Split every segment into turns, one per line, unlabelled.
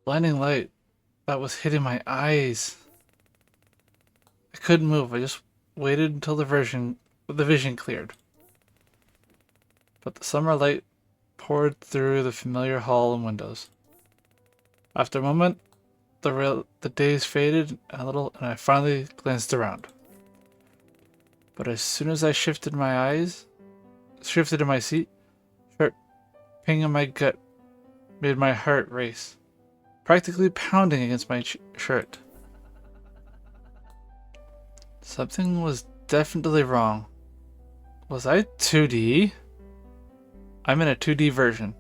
blinding light that was hitting my eyes. I couldn't move. I just waited until the vision cleared. But the summer light poured through the familiar hall and windows. After a moment, the days faded a little, and I finally glanced around. But as soon as I shifted in my seat, sharp ping in my gut made my heart race, practically pounding against my shirt. Something was definitely wrong. Was I 2D? I'm in a 2D version.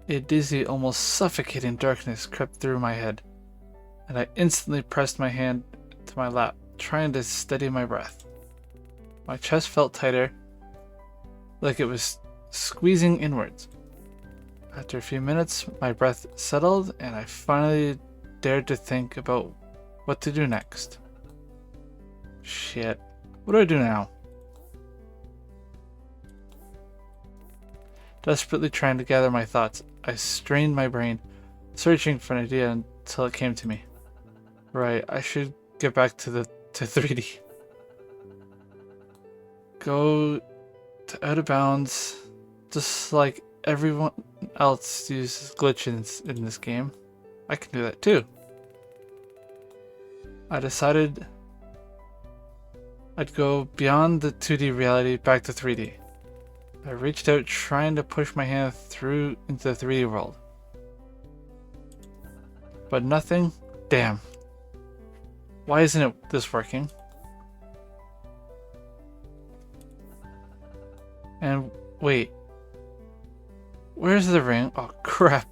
A dizzy, almost suffocating darkness crept through my head, and I instantly pressed my hand to my lap, trying to steady my breath. My chest felt tighter, like it was squeezing inwards. After a few minutes, my breath settled, and I finally dared to think about what to do next. Shit. What do I do now? Desperately trying to gather my thoughts, I strained my brain, searching for an idea until it came to me. Right, I should get back to 3D. Go to out of bounds, just like everyone else uses glitches in this game. I can do that too. I decided I'd go beyond the 2D reality back to 3D. I reached out, trying to push my hand through into the 3D world. But nothing. Damn. Why isn't this working? And wait. Where's the ring? Oh crap.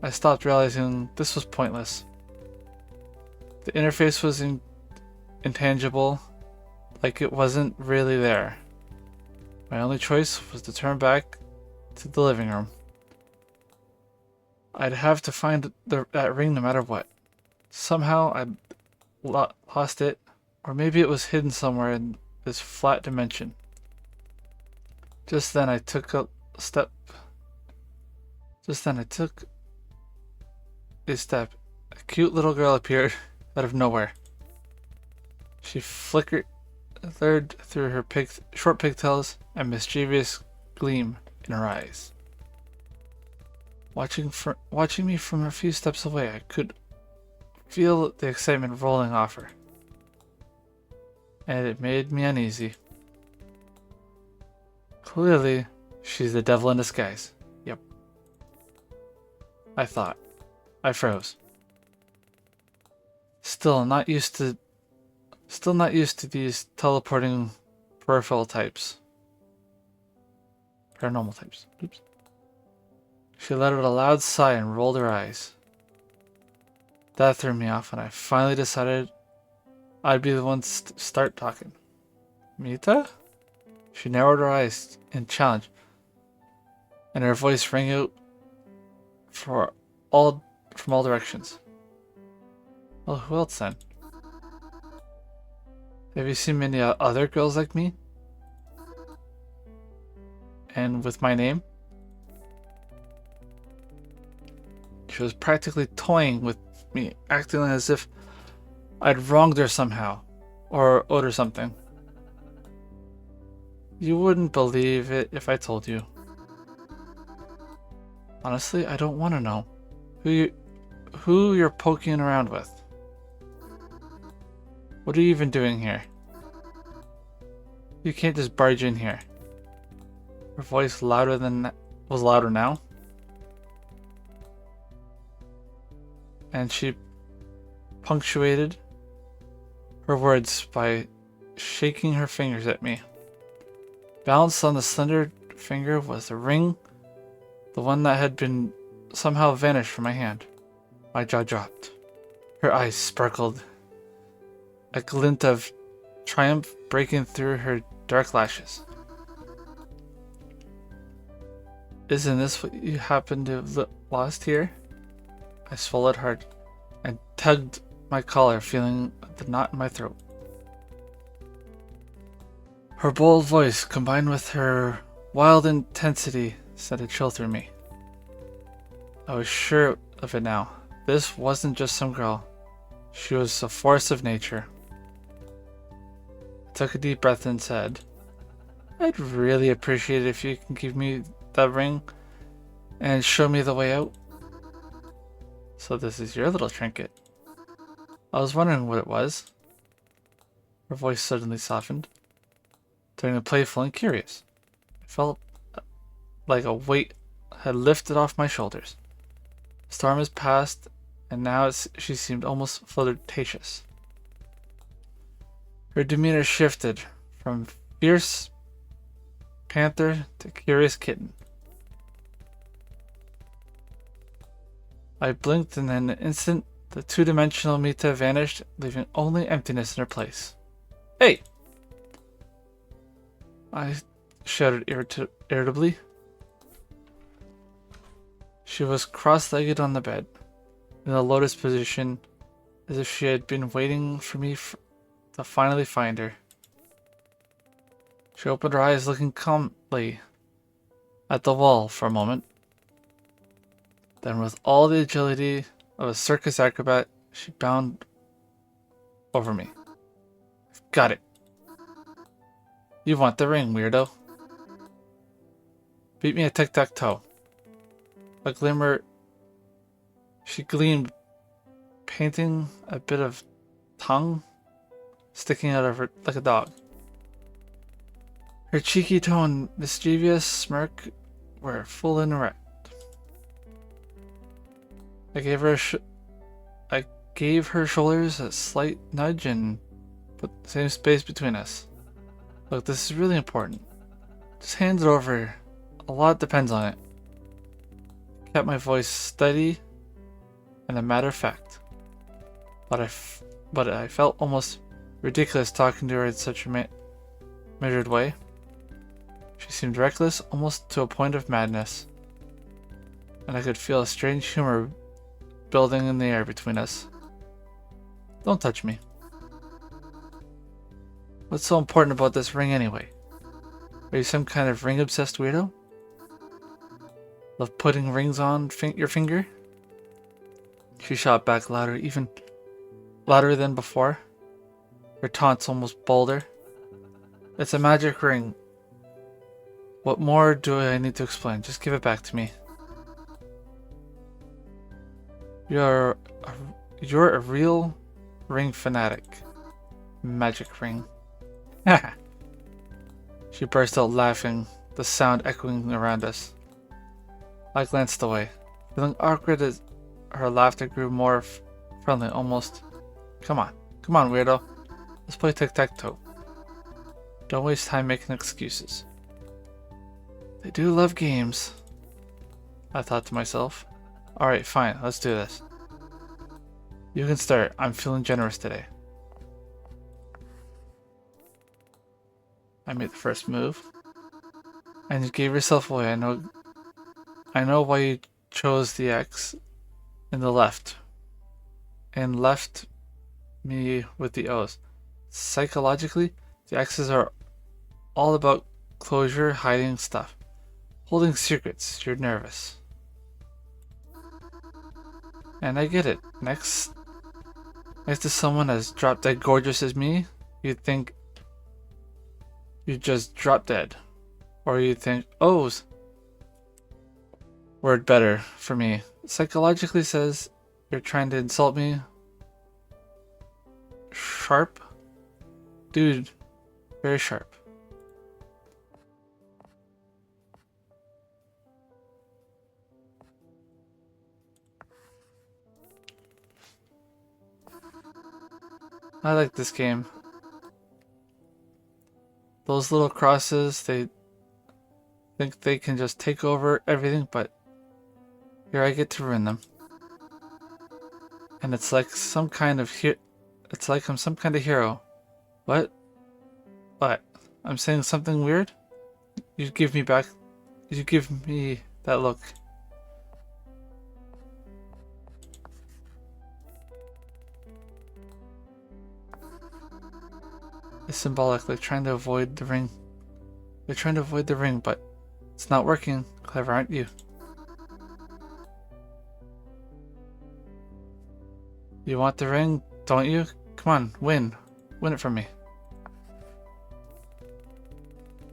I stopped, realizing this was pointless. The interface was intangible, like it wasn't really there. My only choice was to turn back to the living room. I'd have to find that ring no matter what. Somehow I lost it, or maybe it was hidden somewhere in this flat dimension. Just then I took a step. A cute little girl appeared out of nowhere. She flickered through her short pigtails, a mischievous gleam in her eyes. Watching me from a few steps away, I could feel the excitement rolling off her, and it made me uneasy. Clearly, she's the devil in disguise. Yep. I thought. I froze. Still not used to these teleporting paranormal types. Oops. She let out a loud sigh and rolled her eyes. That threw me off, and I finally decided I'd be the one to start talking. Mita? She narrowed her eyes in challenge, and her voice rang out from all directions. Well, who else then? Have you seen many other girls like me? And with my name? She was practically toying with me, acting as if I'd wronged her somehow, or owed her something. You wouldn't believe it if I told you. Honestly, I don't want to know who you're poking around with. What are you even doing here? You can't just barge in here. Her voice was louder now. And she punctuated her words by shaking her fingers at me. Balanced on the slender finger was a ring, the one that had been somehow vanished from my hand. My jaw dropped. Her eyes sparkled, a glint of triumph breaking through her dark lashes. Isn't this what you happen to have lost here? I swallowed hard and tugged my collar, feeling the knot in my throat. Her bold voice, combined with her Wild intensity sent a chill through me. I was sure of it now. This wasn't just some girl. She was a force of nature. I took a deep breath and said, I'd really appreciate it if you can give me that ring and show me the way out. So this is your little trinket. I was wondering what it was. Her voice suddenly softened, turning playful and curious. It felt like a weight had lifted off my shoulders. The storm has passed, and now she seemed almost flirtatious. Her demeanor shifted from fierce panther to curious kitten. I blinked, and in an instant, the two-dimensional Mita vanished, leaving only emptiness in her place. Hey! I shouted irritably. She was cross-legged on the bed, in a lotus position, as if she had been waiting for me to finally find her. She opened her eyes, looking calmly at the wall for a moment. Then, with all the agility of a circus acrobat, she bounded over me. Got it. You want the ring, weirdo. Beat me a tic-tac-toe. A glimmer. She gleamed, painting a bit of tongue sticking out of her like a dog. Her cheeky tone, mischievous smirk were full and erect. I gave her shoulders a slight nudge and put the same space between us. Look, this is really important. Just hand it over. A lot depends on it. I kept my voice steady and a matter of fact. But I felt almost ridiculous talking to her in such a measured way. She seemed reckless, almost to a point of madness. And I could feel a strange humor building in the air between us. Don't touch me. What's so important about this ring anyway? Are you some kind of ring-obsessed weirdo? Love putting rings on your finger? She shot back louder, even louder than before. Her taunts almost bolder. It's a magic ring. What more do I need to explain? Just give it back to me. You're a real ring fanatic. Magic ring. She burst out laughing, the sound echoing around us. I glanced away, feeling awkward as her laughter grew more friendly, almost. Come on, weirdo. Let's play tic-tac-toe. Don't waste time making excuses. They do love games, I thought to myself. Alright, fine, let's do this. You can start. I'm feeling generous today. I made the first move. And you gave yourself away. I know why you chose the X in the left. And left me with the O's. Psychologically, the X's are all about closure, hiding stuff. Holding secrets. You're nervous. And I get it. Next to someone as drop dead gorgeous as me, you'd think you just drop dead. Or you'd think, O's word better for me. Psychologically says you're trying to insult me. Sharp? Dude, very sharp. I like this game. Those little crosses, they think they can just take over everything, but here I get to ruin them. And it's like I'm some kind of hero. What? What? I'm saying something weird? You give me that look. It's symbolic, like trying to avoid the ring. They're trying to avoid the ring, but It's not working. Clever, aren't you? You want the ring, don't you? Come on, win. Win it for me.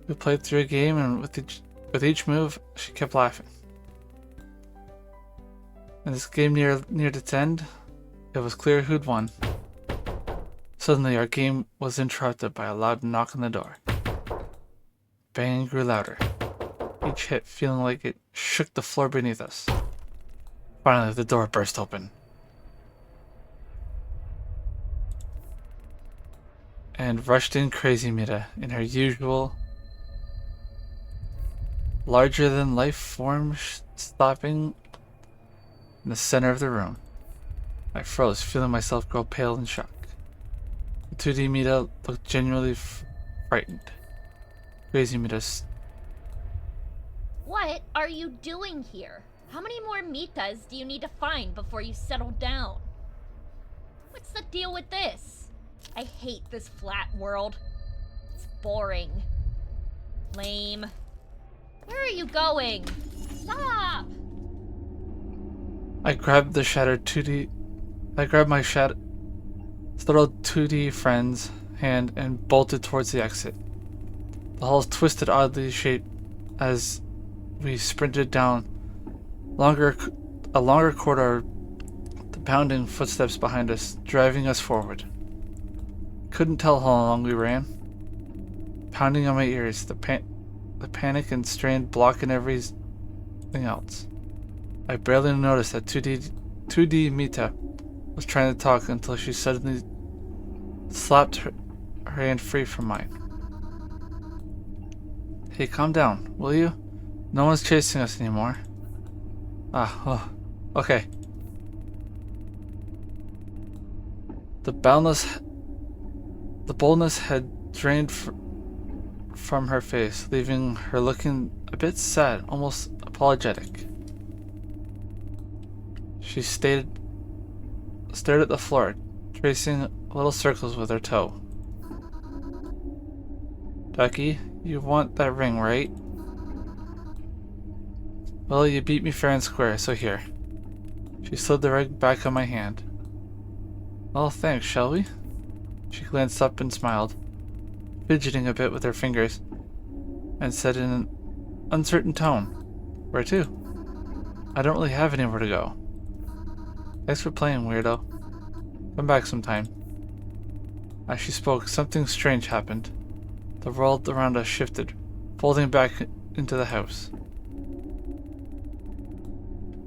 We played through a game, and with each move, she kept laughing. And this game neared its end, it was clear who'd won. Suddenly, our game was interrupted by a loud knock on the door. Banging grew louder, each hit feeling like it shook the floor beneath us. Finally, the door burst open. And rushed in crazy Mita in her usual larger-than-life form, stopping in the center of the room. I froze, feeling myself grow pale in shock. The 2D Mita looked genuinely frightened. Crazy Mita.
What are you doing here? How many more Mitas do you need to find before you settle down? What's the deal with this? I hate this flat world. It's boring. Lame. Where are you going? Stop!
I grabbed my startled 2D friend's hand and bolted towards the exit. The halls twisted oddly shaped as we sprinted down a longer corridor, the pounding footsteps behind us, driving us forward. Couldn't tell how long we ran. Pounding on my ears, the panic and strain blocking everything else. I barely noticed that 2D Mita was trying to talk until she suddenly slapped her hand free from mine. Hey, calm down, will you? No one's chasing us anymore. Oh, okay. The boldness had drained from her face, leaving her looking a bit sad, almost apologetic. She stared at the floor, tracing little circles with her toe. Ducky, you want that ring, right? Well, you beat me fair and square, so here. She slid the ring back on my hand. Well, thanks, shall we? She glanced up and smiled, fidgeting a bit with her fingers, and said in an uncertain tone, "Where to? I don't really have anywhere to go." Thanks for playing, weirdo. Come back sometime. As she spoke, something strange happened. The world around us shifted, folding back into the house.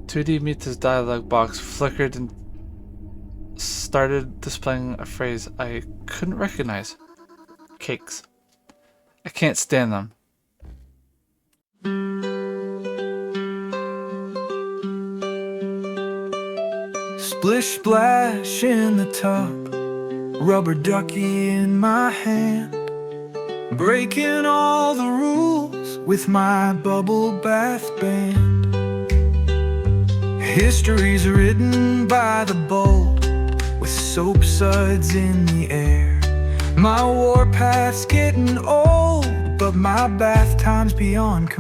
2D Mita's dialogue box flickered and started displaying a phrase I couldn't recognize. Cakes. I can't stand them.
Splish splash in the tub, rubber ducky in my hand, breaking all the rules with my bubble bath band. History's written by the bold, with soap suds in the air. My warpath's getting old, but my bath time's beyond compare.